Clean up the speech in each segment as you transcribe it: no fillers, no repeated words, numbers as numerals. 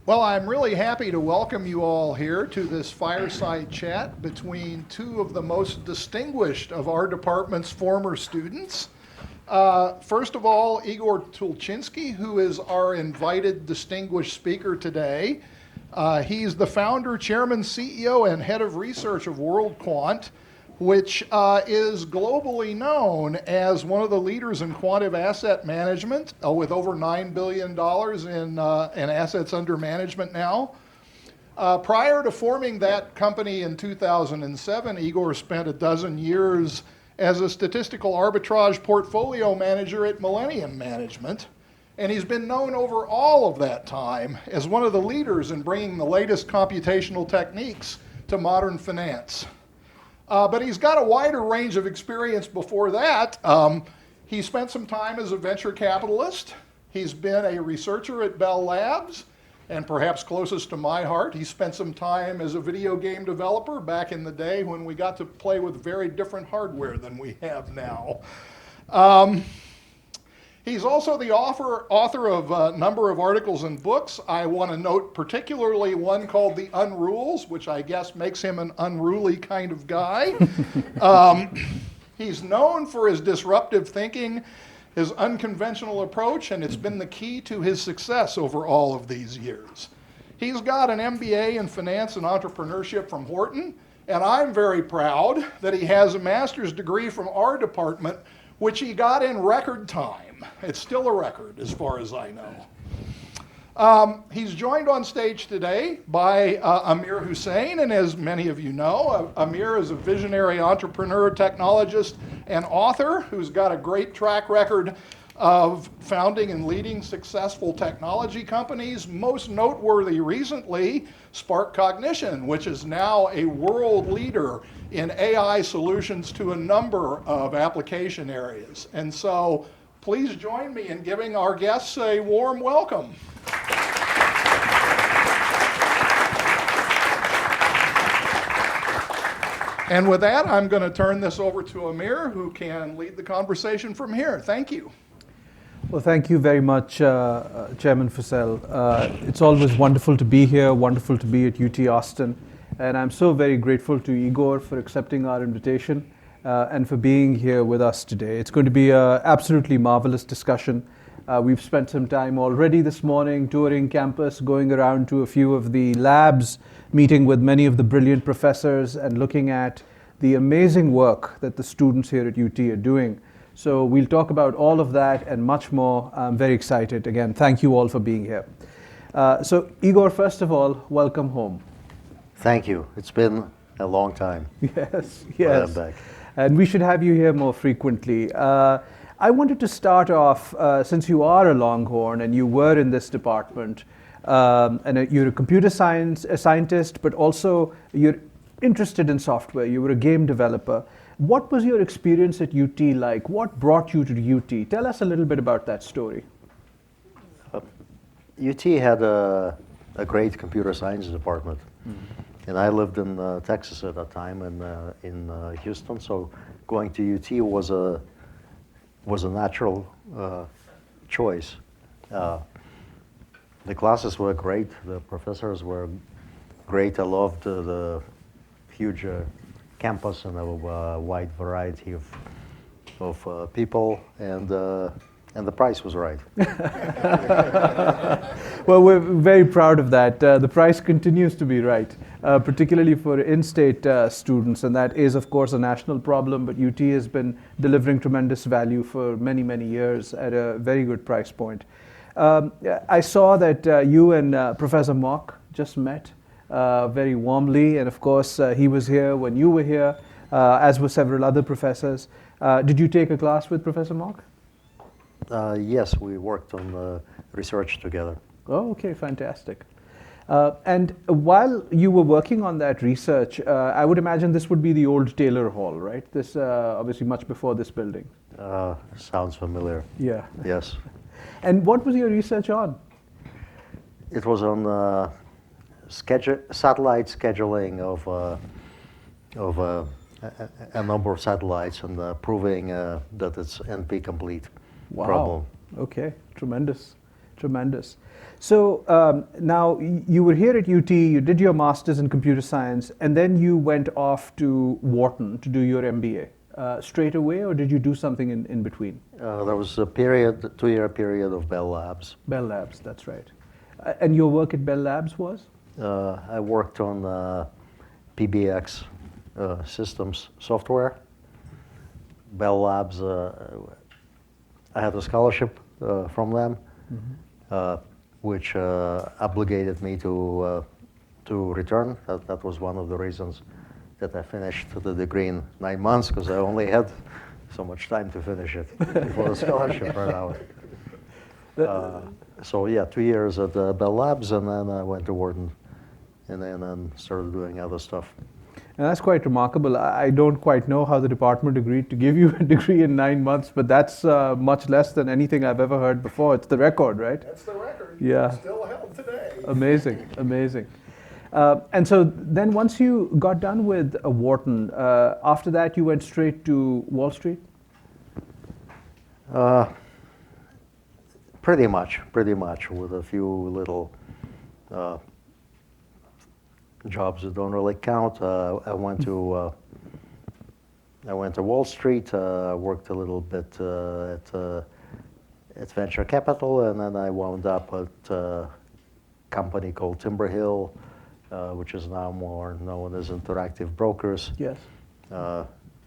Well, I'm really happy to welcome you all here to this fireside chat between two of the most distinguished of our department's former students. First of all, Igor Tulchinsky, who is our invited distinguished speaker today. He's the founder, chairman, CEO, and head of research of WorldQuant, which is globally known as one of the leaders in quantitative asset management with over $9 billion in assets under management now. Prior to forming that company in 2007, Igor spent a dozen years as a statistical arbitrage portfolio manager at Millennium Management. And he's been known over all of that time as one of the leaders in bringing the latest computational techniques to modern finance. But he's got a wider range of experience before that. He spent some time as a venture capitalist. He's been a researcher at Bell Labs, and perhaps closest to my heart, he spent some time as a video game developer back in the day when we got to play with very different hardware than we have now. He's also the author of a number of articles and books. I want to note particularly one called The Unrules, which I guess makes him an unruly kind of guy. He's known for his disruptive thinking, his unconventional approach, and it's been the key to his success over all of these years. He's got an MBA in finance and entrepreneurship from Wharton, and I'm very proud that he has a master's degree from our department, which he got in record time. It's still a record as far as I know. He's joined on stage today by Amir Husain, and as many of you know, Amir is a visionary entrepreneur, technologist, and author who's got a great track record of founding and leading successful technology companies, most noteworthy recently, SparkCognition, which is now a world leader in AI solutions to a number of application areas. And so please join me in giving our guests a warm welcome. And with that, I'm going to turn this over to Amir, who can lead the conversation from here. Thank you. Well, thank you very much, Chairman Fussell. It's always wonderful to be here, wonderful to be at UT Austin. And I'm so very grateful to Igor for accepting our invitation and for being here with us today. It's going to be an absolutely marvelous discussion. We've spent some time already this morning touring campus, going around to a few of the labs, meeting with many of the brilliant professors and looking at the amazing work that the students here at UT are doing. So we'll talk about all of that and much more. I'm very excited. Again, thank you all for being here. So Igor, first of all, welcome home. Thank you. It's been a long time. Yes. I'm back. And we should have you here more frequently. I wanted to start off, since you are a Longhorn and you were in this department, and you're a computer scientist, but also you're interested in software. You were a game developer. What was your experience at UT like? What brought you to UT? Tell us a little bit about that story. UT had a great computer science department. Mm-hmm. And I lived in Texas at that time and in Houston, so going to UT was a natural choice. The classes were great, the professors were great. I loved the huge campus and a wide variety of people, and the price was right. Well, we're very proud of that. The price continues to be right, particularly for in-state students, and that is, of course, a national problem, but UT has been delivering tremendous value for many, many years at a very good price point. I saw that you and Professor Mock just met very warmly, and of course, he was here when you were here, as were several other professors. Did you take a class with Professor Mock? Yes, we worked on research together. Oh, okay, fantastic. And while you were working on that research, I would imagine this would be the old Taylor Hall, right? This obviously much before this building. Sounds familiar. Yeah. Yes. And what was your research on? It was on satellite scheduling of a number of satellites and proving that it's NP complete. Wow. Problem. Okay, tremendous. Tremendous. So now you were here at UT, you did your master's in computer science, and then you went off to Wharton to do your MBA. Straight away, or did you do something in between? There was a period, 2-year period of Bell Labs. Bell Labs, that's right. And your work at Bell Labs was? I worked on PBX systems software. Bell Labs, I had a scholarship from them, which obligated me to return. That was one of the reasons that I finished the degree in 9 months, because I only had so much time to finish it before the scholarship ran out. So yeah, 2 years at Bell Labs, and then I went to Wharton, and then started doing other stuff. And that's quite remarkable. I don't quite know how the department agreed to give you a degree in 9 months, but that's much less than anything I've ever heard before. It's the record, right? That's the record. Yeah. Still held today. Amazing, amazing. And so then once you got done with Wharton, after that you went straight to Wall Street? Pretty much, with a few little jobs that don't really count. I went to Wall Street, worked a little bit at venture capital, and then I wound up at a company called Timberhill, which is now more known as Interactive Brokers. Yes.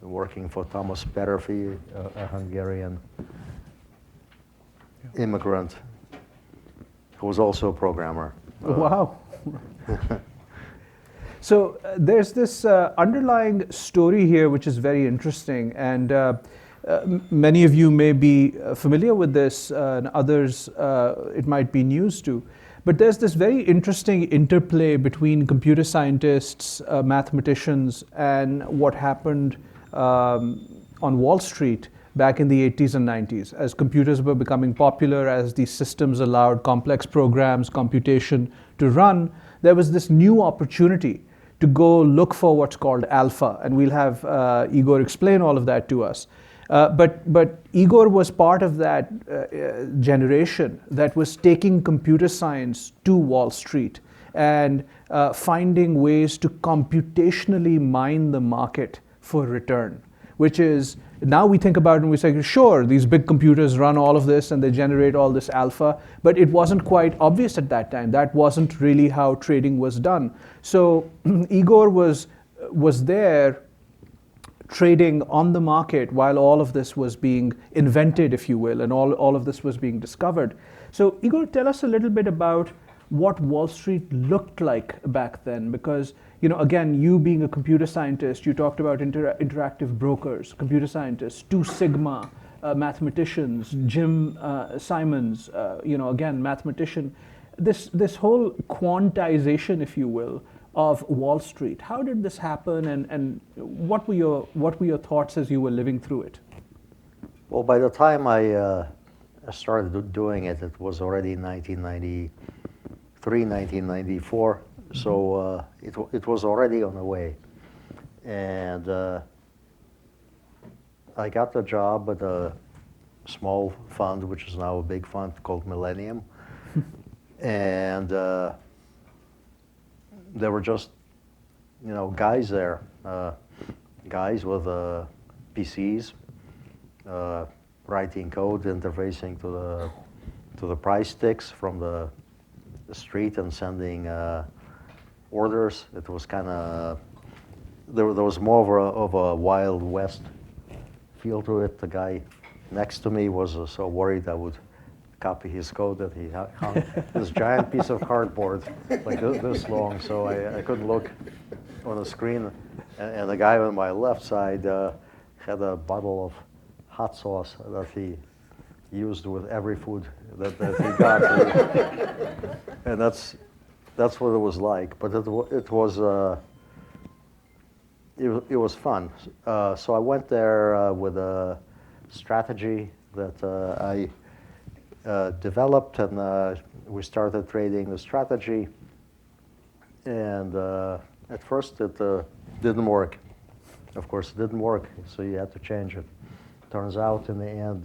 Working for Thomas Petterfi, a Hungarian immigrant who was also a programmer. Wow. So there's this underlying story here which is very interesting, and many of you may be familiar with this, and others it might be news to. But there's this very interesting interplay between computer scientists, mathematicians, and what happened on Wall Street back in the 80s and 90s. As computers were becoming popular, as these systems allowed complex programs, computation to run, there was this new opportunity to go look for what's called alpha. And we'll have Igor explain all of that to us. But Igor was part of that generation that was taking computer science to Wall Street and finding ways to computationally mine the market for return, which is, now we think about it and we say, sure, these big computers run all of this and they generate all this alpha, but it wasn't quite obvious at that time. That wasn't really how trading was done. So Igor was there trading on the market while all of this was being invented, if you will, and all of this was being discovered. So Igor, tell us a little bit about what Wall Street looked like back then, because again, you being a computer scientist, you talked about interactive brokers, computer scientists, 2 Sigma, mathematicians, Jim Simons, again, mathematician. This whole quantization, if you will, of Wall Street. How did this happen, and what were your thoughts as you were living through it? Well, by the time I started doing it, it was already 1993, 1994. So it was already on the way, and I got the job at a small fund, which is now a big fund called Millennium, and there were just guys there, guys with PCs, writing code, interfacing to the price sticks from the street and sending orders. It was kind of, there was more of a Wild West feel to it. The guy next to me was so worried I would copy his code that he hung this giant piece of cardboard like this long, so I couldn't look on the screen. And the guy on my left side had a bottle of hot sauce that he used with every food that he got. And that's what it was like, but it was fun. So I went there with a strategy that I developed, and we started trading the strategy. And at first it didn't work. Of course, it didn't work, so you had to change it. Turns out in the end,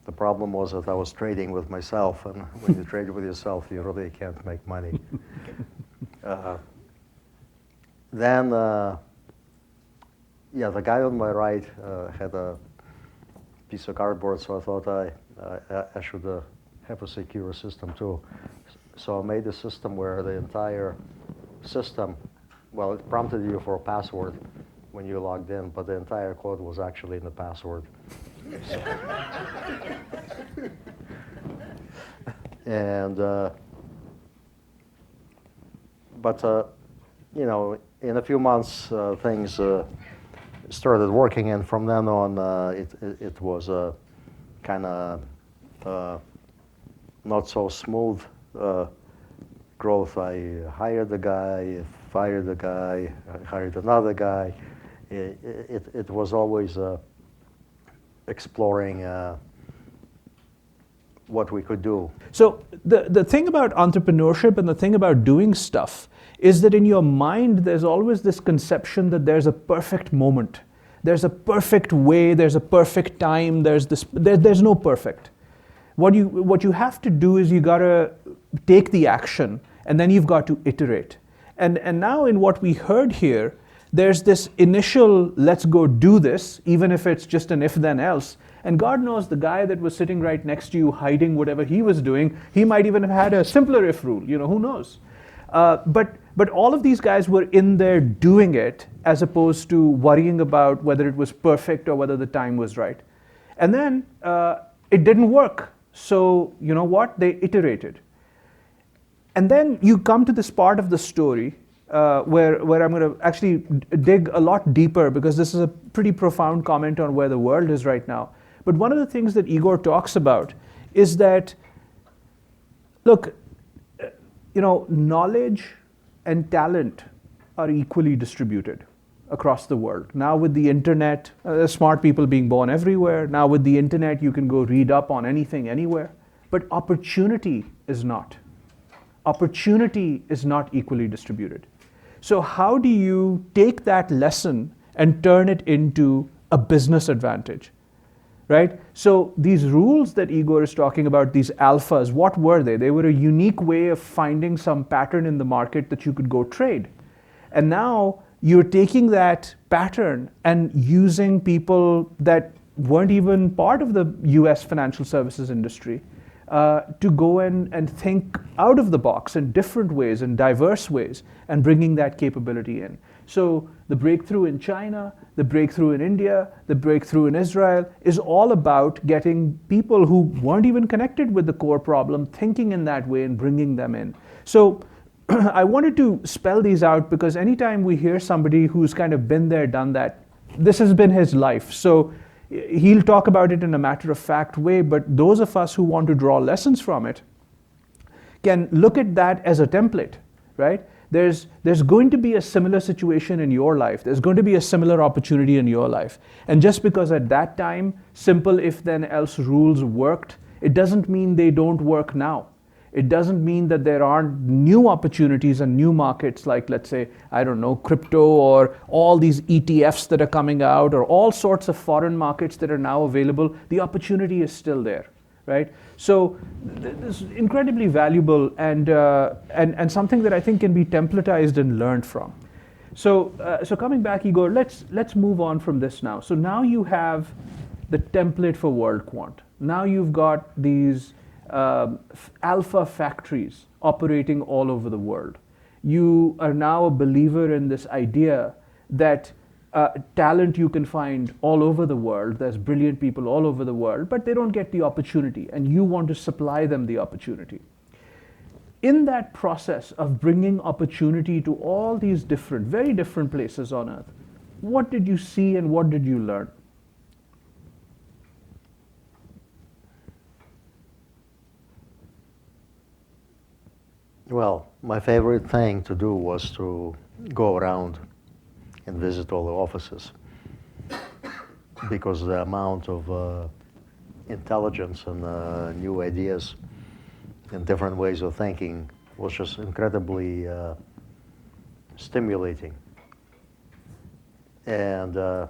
The problem was that I was trading with myself, and when you trade with yourself, you really can't make money. Then, yeah, the guy on my right had a piece of cardboard, so I thought I should have a secure system too. So I made a system where the entire system, well, it prompted you for a password when you logged in, but the entire code was actually in the password. And, but, you know, in a few months, things started working, and from then on, it was kind of not so smooth growth. I hired a guy, fired a guy, I hired another guy. It was always exploring what we could do. So the thing about entrepreneurship and the thing about doing stuff is that in your mind there's always this conception that there's a perfect moment, there's a perfect way, there's a perfect time, there's no perfect. What you have to do is you got to take the action, and then you've got to iterate. And now in what we heard here, there's this initial let's go do this, even if it's just an if then else. And God knows the guy that was sitting right next to you hiding whatever he was doing, he might even have had a simpler if rule, who knows. But all of these guys were in there doing it as opposed to worrying about whether it was perfect or whether the time was right. And then it didn't work. So you know what? They iterated. And then you come to this part of the story where I'm going to actually dig a lot deeper, because this is a pretty profound comment on where the world is right now. But one of the things that Igor talks about is that, look, knowledge and talent are equally distributed across the world. Now with the internet, there's smart people being born everywhere. Now with the internet, you can go read up on anything, anywhere. But opportunity is not. Opportunity is not equally distributed. So how do you take that lesson and turn it into a business advantage? Right? So these rules that Igor is talking about, these alphas, what were they? They were a unique way of finding some pattern in the market that you could go trade. And now you're taking that pattern and using people that weren't even part of the US financial services industry to go and think out of the box in different ways, in diverse ways, and bringing that capability in. So the breakthrough in China, the breakthrough in India, the breakthrough in Israel is all about getting people who weren't even connected with the core problem thinking in that way and bringing them in. So I wanted to spell these out because anytime we hear somebody who's kind of been there, done that, this has been his life. So he'll talk about it in a matter-of-fact way, but those of us who want to draw lessons from it can look at that as a template, right? There's going to be a similar situation in your life. There's going to be a similar opportunity in your life. And just because at that time, simple if-then-else rules worked, it doesn't mean they don't work now. It doesn't mean that there aren't new opportunities and new markets like, let's say, I don't know, crypto or all these ETFs that are coming out or all sorts of foreign markets that are now available. The opportunity is still there, right? So this is incredibly valuable and something that I think can be templatized and learned from. So coming back, Igor, let's move on from this now. So now you have the template for WorldQuant. Now you've got these alpha factories operating all over the world. You are now a believer in this idea that talent you can find all over the world. There's brilliant people all over the world, but they don't get the opportunity, and you want to supply them the opportunity. In that process of bringing opportunity to all these different, very different places on earth, what did you see and what did you learn? Well, my favorite thing to do was to go around and visit all the offices, because the amount of intelligence and new ideas and different ways of thinking was just incredibly stimulating. And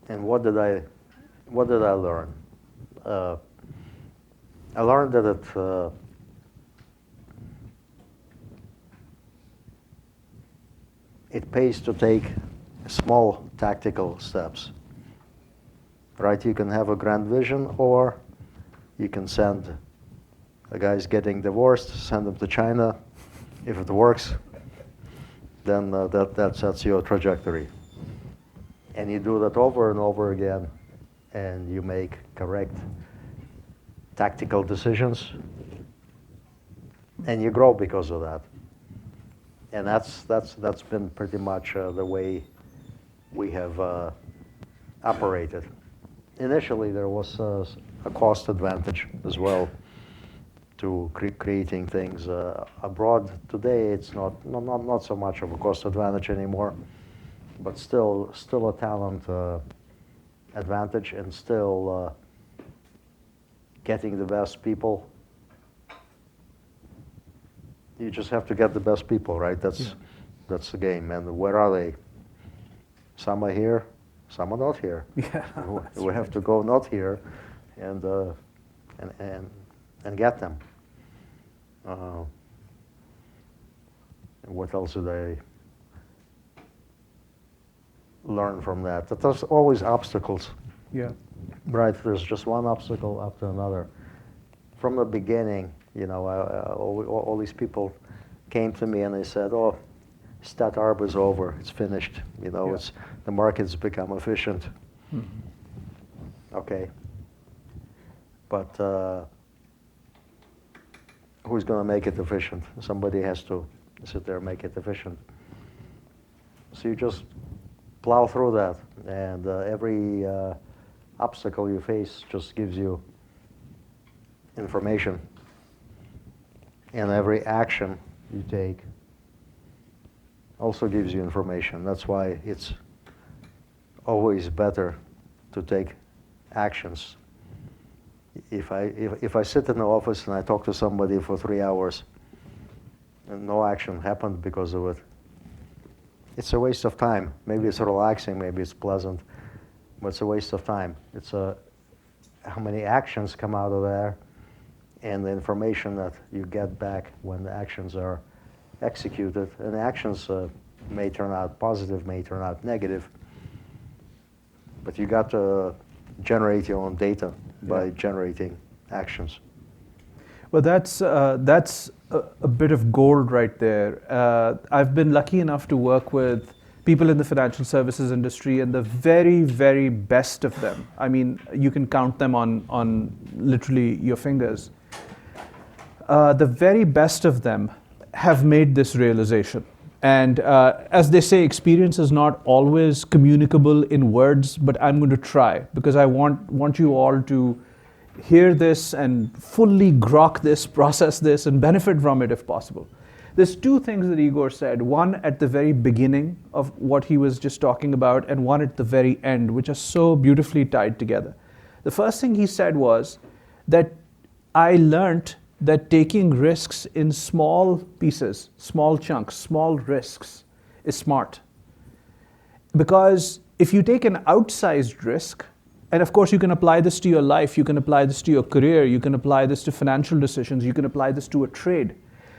And what did I learn? I learned that it pays to take small tactical steps. Right? You can have a grand vision, or you can send a guy's getting divorced, send him to China. If it works, then that sets your trajectory. And you do that over and over again, and you make correct tactical decisions, and you grow because of that. And that's been pretty much the way we have operated. Initially, there was a cost advantage as well to creating things abroad. Today, it's not so much of a cost advantage anymore, but still a talent advantage, and still getting the best people. You just have to get the best people, right? That's the game. And where are they? Some are here, some are not here. Yeah, we have to go not here, and get them. And what else did I learn from that? That there's always obstacles. Yeah. Right, there's just one obstacle after another. From the beginning, you know, all these people came to me and they said, "Oh, stat arb is over. It's finished. You know, Yeah. it's the market's become efficient." Okay, but who's going to make it efficient? Somebody has to sit there and make it efficient. So you just plow through that, and every obstacle you face just gives you information, and every action you take also gives you information. That's why it's always better to take actions. If I sit in the office and I talk to somebody for 3 hours and no action happened because of it, it's a waste of time. Maybe it's relaxing, maybe it's pleasant, but it's a waste of time. It's how many actions come out of there, and the information that you get back when the actions are executed. And the actions may turn out positive, may turn out negative, but you got to generate your own data by generating actions. Well, that's a bit of gold right there. I've been lucky enough to work with people in the financial services industry, and the very, very best of them, I mean, you can count them on literally your fingers. The very best of them have made this realization. And as they say, experience is not always communicable in words, but I'm going to try, because I want you all to hear this and fully grok this, process this, and benefit from it if possible. There's two things that Igor said, one at the very beginning of what he was just talking about, and one at the very end, which are so beautifully tied together. The first thing he said was that I learned that taking risks in small pieces, small chunks, small risks is smart. Because if you take an outsized risk, and of course you can apply this to your life, you can apply this to your career, you can apply this to financial decisions, you can apply this to a trade.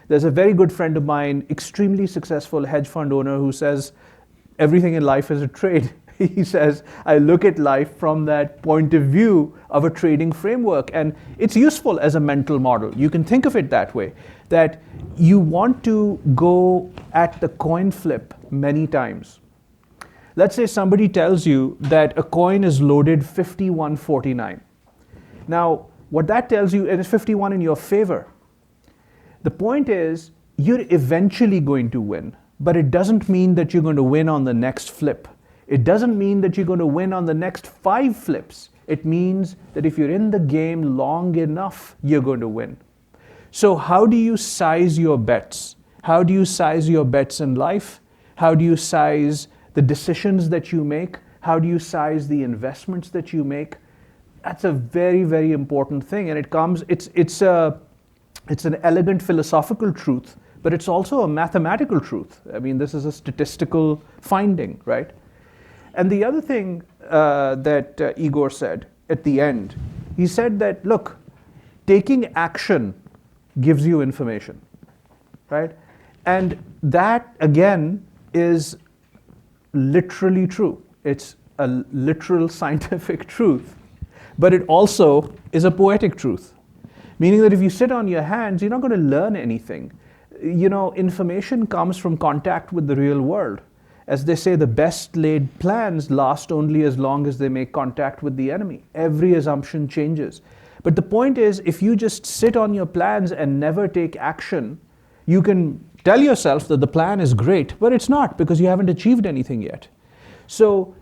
There's a very good friend of mine, extremely successful hedge fund owner, who says everything in life is a trade. He says, I look at life from that point of view of a trading framework, and it's useful as a mental model. You can think of it that way, that you want to go at the coin flip many times. Let's say somebody tells you that a coin is loaded 51-49. Now, what that tells you, it is 51 in your favor. The point is, you're eventually going to win, but it doesn't mean that you're going to win on the next flip. It doesn't mean that you're going to win on the next 5 flips. It means that if you're in the game long enough, you're going to win. So how do you size your bets? How do you size your bets in life? How do you size the decisions that you make? How do you size the investments that you make? That's a very, very important thing. And it's an elegant philosophical truth, but it's also a mathematical truth. I mean, this is a statistical finding, right? And the other thing that Igor said at the end, he said that, look, taking action gives you information, right? And that, again, is literally true. It's a literal scientific truth, but it also is a poetic truth. Meaning that if you sit on your hands, you're not going to learn anything. You know, information comes from contact with the real world. As they say, the best laid plans last only as long as they make contact with the enemy. Every assumption changes. But the point is, if you just sit on your plans and never take action, you can tell yourself that the plan is great, but it's not, because you haven't achieved anything yet. So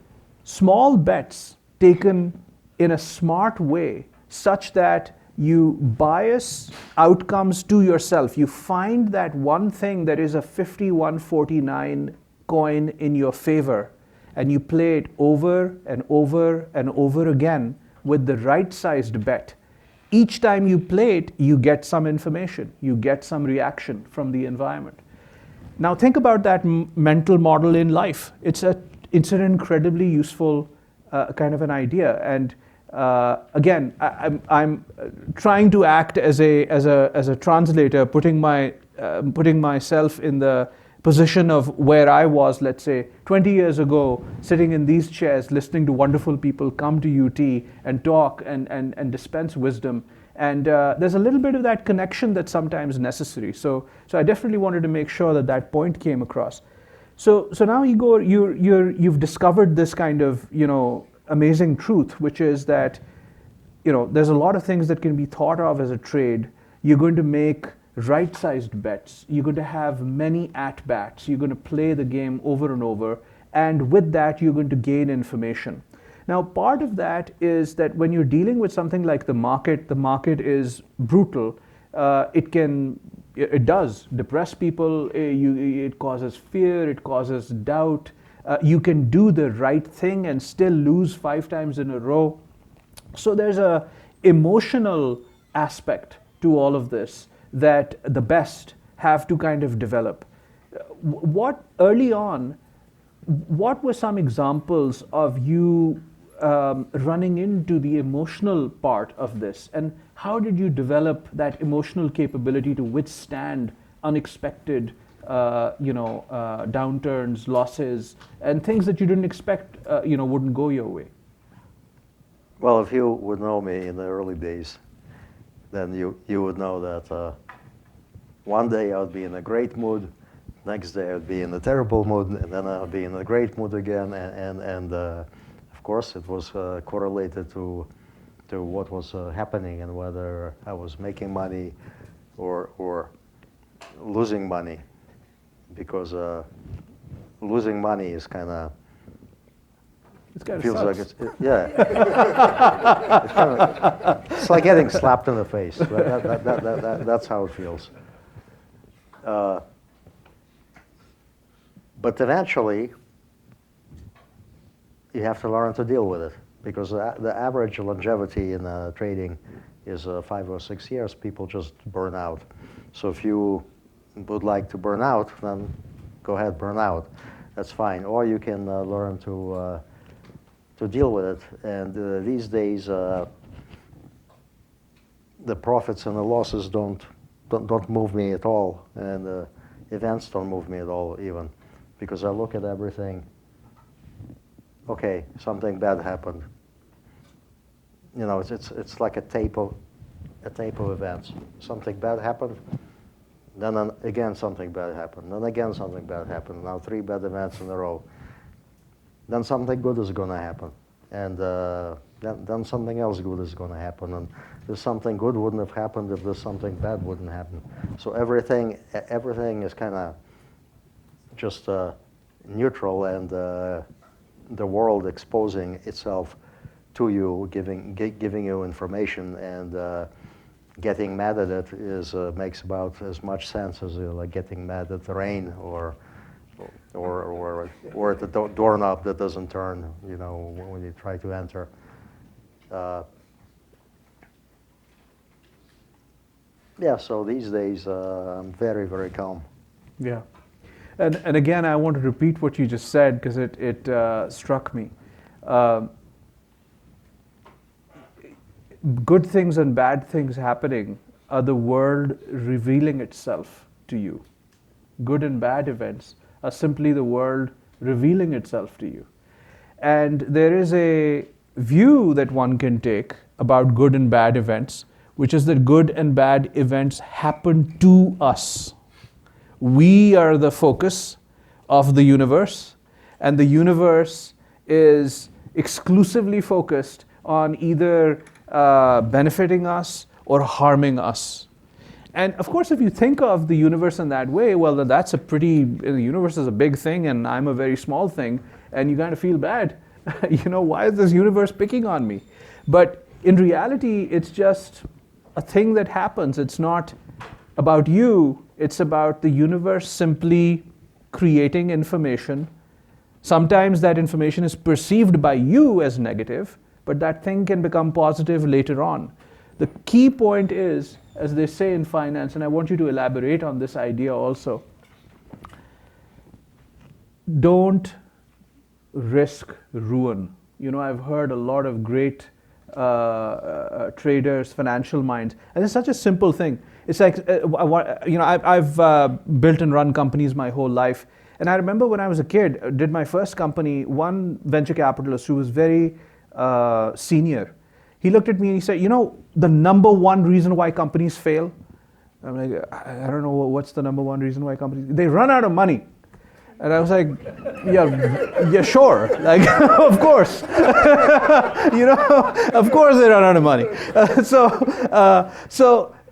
small bets taken in a smart way, such that you bias outcomes to yourself. You find that one thing that is a 51-49 coin in your favor, and you play it over and over and over again with the right-sized bet. Each time you play it, you get some information. You get some reaction from the environment. Now think about that mental model in life. It's an incredibly useful kind of an idea. And again, I'm trying to act as a translator, putting myself in the position of where I was, let's say, 20 years ago, sitting in these chairs, listening to wonderful people come to UT and talk and dispense wisdom. And there's a little bit of that connection that's sometimes necessary. So I definitely wanted to make sure that that point came across. So now, Igor, you've discovered this kind of, amazing truth, which is that, there's a lot of things that can be thought of as a trade. You're going to make right-sized bets. You're going to have many at-bats. You're going to play the game over and over. And with that, you're going to gain information. Now, part of that is that when you're dealing with something like the market is brutal. It does depress people. It causes fear. It causes doubt. You can do the right thing and still lose 5 times in a row. So there's a emotional aspect to all of this that the best have to kind of develop. Early on, what were some examples of you running into the emotional part of this, and how did you develop that emotional capability to withstand unexpected downturns, losses, and things that you didn't expect wouldn't go your way? Well, if you would know me in the early days, then you would know that one day I would be in a great mood, next day I would be in a terrible mood, and then I would be in a great mood again. And of course, it was correlated to what was happening and whether I was making money or losing money, because losing money is kind of feels like it's it's like getting slapped in the face. Right? That's how it feels. But eventually, you have to learn to deal with it, because the average longevity in trading is 5 or 6 years. People just burn out. So if you would like to burn out, then go ahead, burn out. That's fine. Or you can learn to deal with it. And these days, the profits and the losses don't move me at all, and events don't move me at all even, because I look at everything. Okay, something bad happened. It's like a tape of events. Something bad happened, then again something bad happened, then again something bad happened. Now 3 bad events in a row. Then something good is going to happen, and then something else good is going to happen. And if something good wouldn't have happened if there's something bad wouldn't happen. So everything is kind of just neutral, and the world exposing itself to you, giving you information, and getting mad at it makes about as much sense as like getting mad at the rain or at the doorknob that doesn't turn, when you try to enter. Yeah. So these days I'm very, very calm. Yeah. And again, I want to repeat what you just said because it struck me. Good things and bad things happening are the world revealing itself to you. Good and bad events are simply the world revealing itself to you. And there is a view that one can take about good and bad events, which is that good and bad events happen to us. We are the focus of the universe, and the universe is exclusively focused on either benefiting us or harming us. And of course, if you think of the universe in that way, well, then that's the universe is a big thing and I'm a very small thing, and you kind of feel bad. Why is this universe picking on me? But in reality, it's just a thing that happens. It's not about you, it's about the universe simply creating information. Sometimes that information is perceived by you as negative, but that thing can become positive later on. The key point is, as they say in finance, and I want you to elaborate on this idea also, don't risk ruin. I've heard a lot of great traders, financial minds, and it's such a simple thing. It's like, I've built and run companies my whole life, and I remember when I was a kid, did my first company, one venture capitalist who was very senior, he looked at me and he said, the number one reason why companies fail? I'm like, I don't know, what's the number one reason why companies, they run out of money. And I was like, yeah, sure. Like, of course. Of course they run out of money.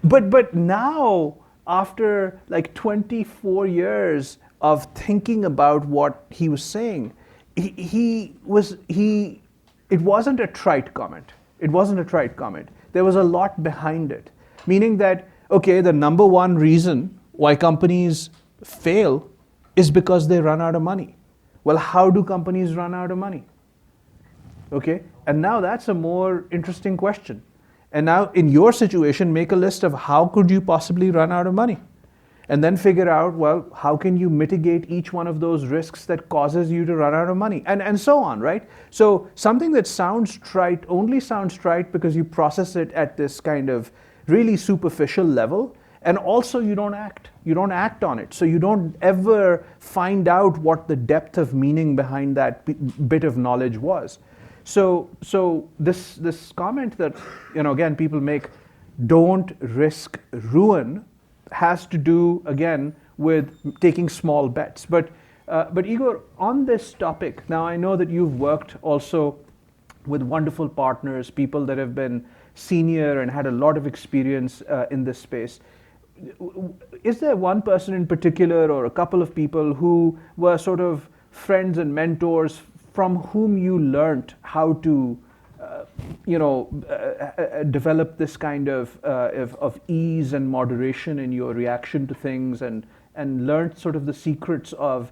But now, after like 24 years of thinking about what he was saying, it wasn't a trite comment. It wasn't a trite comment. There was a lot behind it. Meaning that, okay, the number one reason why companies fail is because they run out of money. Well, how do companies run out of money? Okay, and now that's a more interesting question. And now in your situation, make a list of how could you possibly run out of money? And then figure out, well, how can you mitigate each one of those risks that causes you to run out of money? And so on, right? So something that sounds trite only sounds trite because you process it at this kind of really superficial level. And also you don't act. You don't act on it. So you don't ever find out what the depth of meaning behind that bit of knowledge was. So this comment that, again, people make, don't risk ruin, has to do, again, with taking small bets. But Igor, on this topic, now I know that you've worked also with wonderful partners, people that have been senior and had a lot of experience in this space. Is there one person in particular or a couple of people who were sort of friends and mentors from whom you learned how to develop this kind of ease and moderation in your reaction to things, and learned sort of the secrets of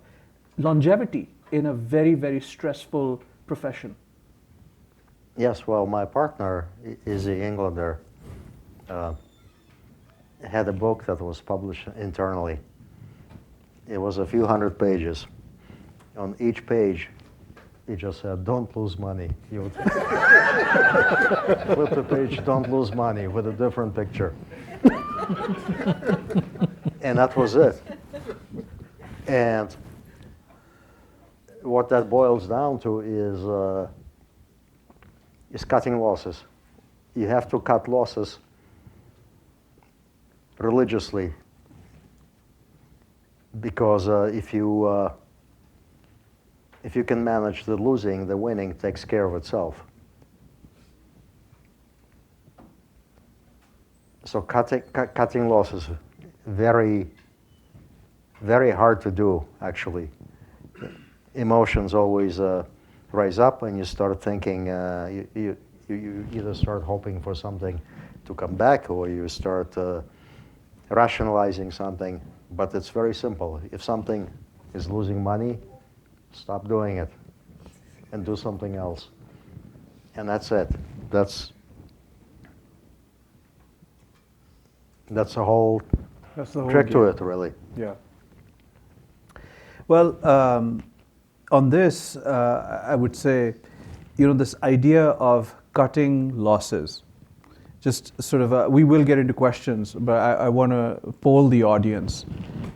longevity in a very, very stressful profession? Yes, well, my partner is an Englander. Had a book that was published internally. It was a few hundred pages. On each page, he just said, don't lose money. You would flip the page, don't lose money, with a different picture. And that was it. And what that boils down to is cutting losses. You have to cut losses religiously, because if you can manage the losing, the winning takes care of itself. So cutting losses, very, very hard to do, actually. Emotions always rise up, and you start thinking, you either start hoping for something to come back, or you start rationalizing something. But it's very simple. If something is losing money, stop doing it and do something else. And that's it. That's the whole trick to it, really. Yeah. Well, on this, I would say, this idea of cutting losses, just sort of, we will get into questions, but I want to poll the audience.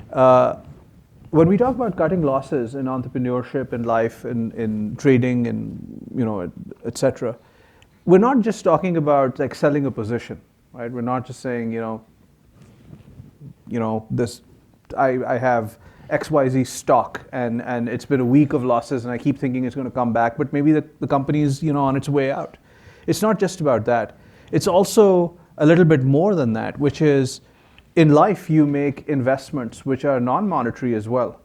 When we talk about cutting losses in entrepreneurship, in life, in trading, and et cetera, we're not just talking about like selling a position, right? We're not just saying, this, I have XYZ stock and it's been a week of losses and I keep thinking it's going to come back, but maybe the company's on its way out. It's not just about that. It's also a little bit more than that, which is in life you make investments which are non-monetary as well.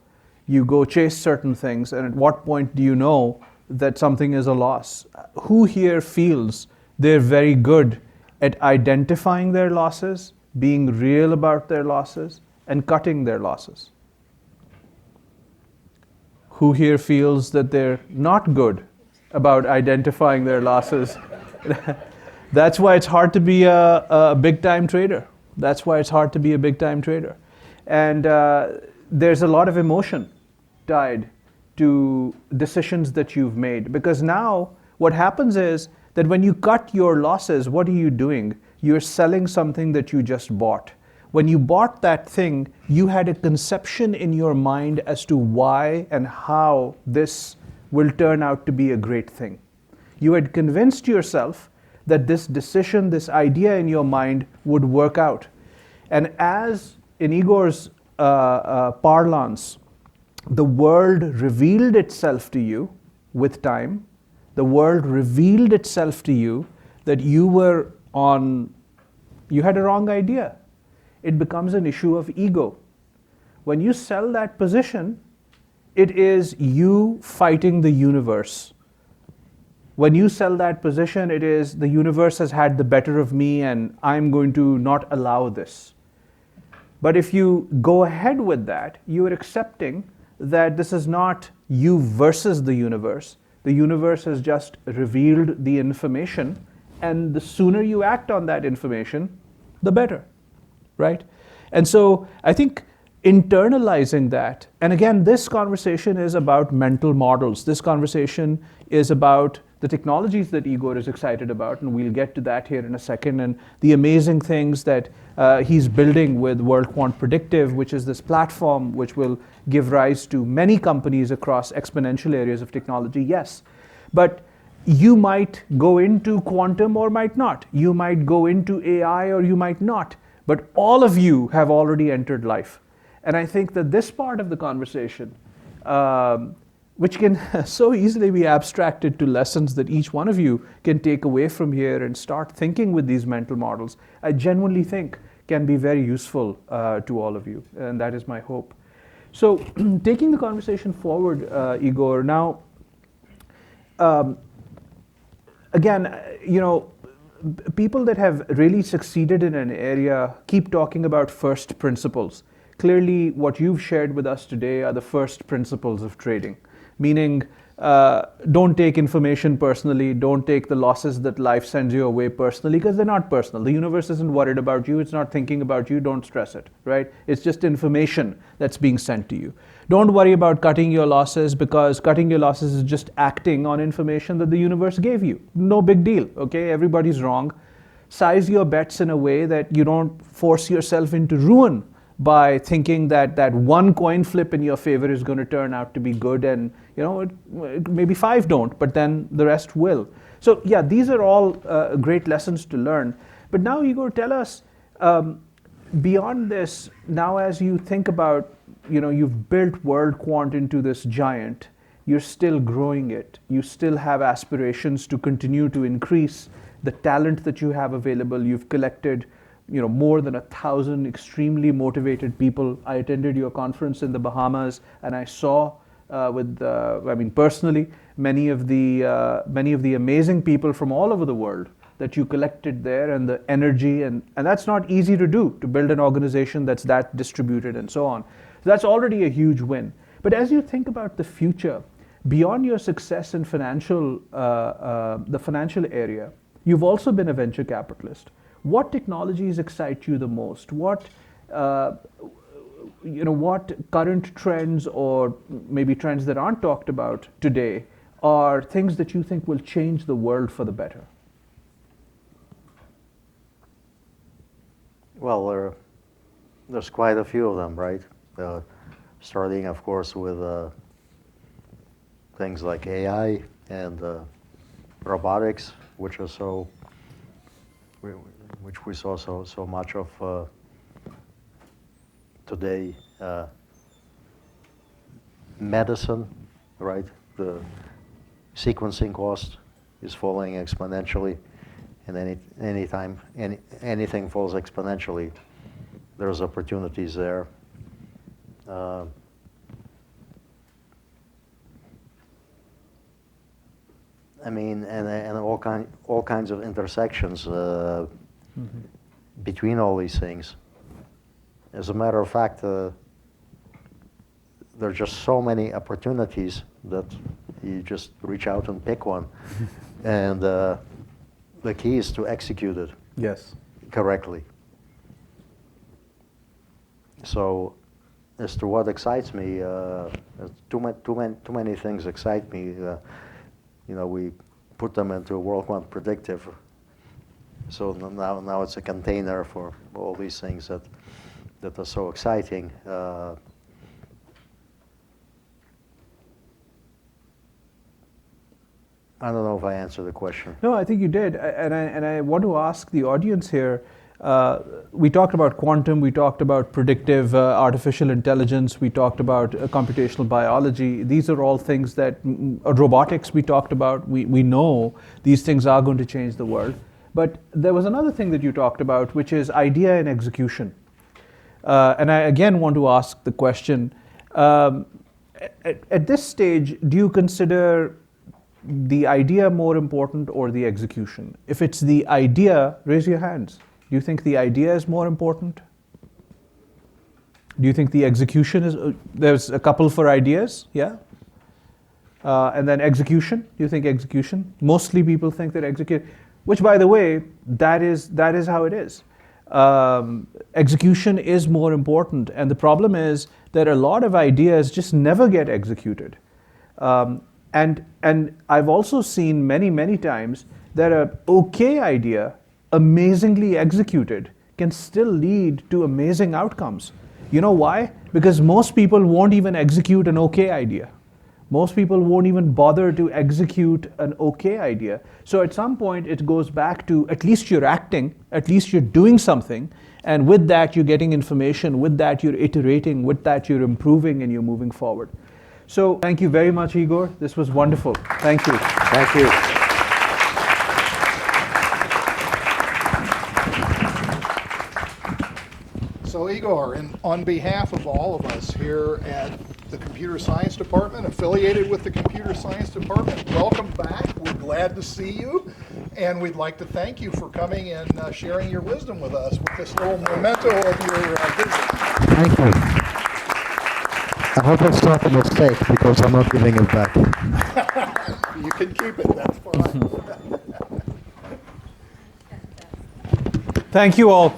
You go chase certain things, and at what point do you know that something is a loss? Who here feels they're very good at identifying their losses, being real about their losses, and cutting their losses? Who here feels that they're not good about identifying their losses? That's why it's hard to be a big-time trader. That's why it's hard to be a big-time trader. And there's a lot of emotion tied to decisions that you've made. Because now what happens is that when you cut your losses, what are you doing? You're selling something that you just bought. When you bought that thing, you had a conception in your mind as to why and how this will turn out to be a great thing. You had convinced yourself that this decision, this idea in your mind would work out. And as in Igor's parlance, the world revealed itself to you with time. The world revealed itself to you that you had a wrong idea. It becomes an issue of ego. When you sell that position, it is you fighting the universe. When you sell that position, it is the universe has had the better of me and I'm going to not allow this. But if you go ahead with that, you are accepting that this is not you versus the universe. The universe has just revealed the information, and the sooner you act on that information, the better, right? And so I think internalizing that, and again, this conversation is about mental models. This conversation is about the technologies that Igor is excited about, and we'll get to that here in a second, and the amazing things that he's building with WorldQuant Predictive, which is this platform which will give rise to many companies across exponential areas of technology, yes. But you might go into quantum or might not. You might go into AI or you might not. But all of you have already entered life. And I think that this part of the conversation, which can so easily be abstracted to lessons that each one of you can take away from here and start thinking with these mental models, I genuinely think can be very useful to all of you. And that is my hope. So taking the conversation forward, Igor, now, again, people that have really succeeded in an area keep talking about first principles. Clearly, what you've shared with us today are the first principles of trading, meaning don't take information personally, don't take the losses that life sends you away personally, because they're not personal. The universe isn't worried about you, it's not thinking about you, don't stress it, right? It's just information that's being sent to you. Don't worry about cutting your losses, because cutting your losses is just acting on information that the universe gave you. No big deal, okay? Everybody's wrong. Size your bets in a way that you don't force yourself into ruin by thinking that that one coin flip in your favor is going to turn out to be good, and maybe 5 don't, but then the rest will. So yeah, these are all great lessons to learn. But now, Igor, tell us, beyond this, now as you think about, you've built WorldQuant into this giant, you're still growing it, you still have aspirations to continue to increase the talent that you have available. You've collected more than 1,000 extremely motivated people. I attended your conference in the Bahamas, and I saw personally, many of the amazing people from all over the world that you collected there, and the energy, and that's not easy to do, to build an organization that's that distributed and so on. So that's already a huge win. But as you think about the future, beyond your success in the financial area, you've also been a venture capitalist. What technologies excite you the most? what current trends or maybe trends that aren't talked about today are things that you think will change the world for the better? Well, there's quite a few of them, right? Starting, of course, with things like AI and robotics, which we saw so much of today. Medicine, right? The sequencing cost is falling exponentially, and anything falls exponentially, there's opportunities there. I mean, and all kinds of intersections between all these things. As a matter of fact, there are just so many opportunities that you just reach out and pick one, and the key is to execute it. Yes. Correctly. So, as to what excites me, too many things excite me. We put them into WorldQuant predictive. So now it's a container for all these things that are so exciting. I don't know if I answered the question. No, I think you did, and I want to ask the audience here. We talked about quantum, we talked about predictive artificial intelligence, we talked about computational biology. These are all things that, robotics we talked about, we know these things are going to change the world. But there was another thing that you talked about, which is idea and execution. And I again want to ask the question, at this stage, do you consider the idea more important or the execution? If it's the idea, raise your hands. Do you think the idea is more important? Do you think the execution is, there's a couple for ideas, yeah? And then execution, do you think execution? Mostly people think that execute, which by the way, that is how it is. Execution is more important, and the problem is that a lot of ideas just never get executed. And I've also seen many times that an okay idea, amazingly executed, can still lead to amazing outcomes. You know why? Because most people won't even execute an okay idea. Most people won't even bother to execute an okay idea. So at some point it goes back to at least you're acting, at least you're doing something, and with that you're getting information, with that you're iterating, with that you're improving and you're moving forward. So thank you very much, Igor. This was wonderful. Thank you. Thank you. So Igor, on behalf of all of us here at the Computer Science Department, affiliated with the Computer Science Department, welcome back. We're glad to see you, and we'd like to thank you for coming and sharing your wisdom with us with this little memento of your visit. Thank you. I hope it's not a mistake because I'm not giving it back. You can keep it, that's fine. Thank you all.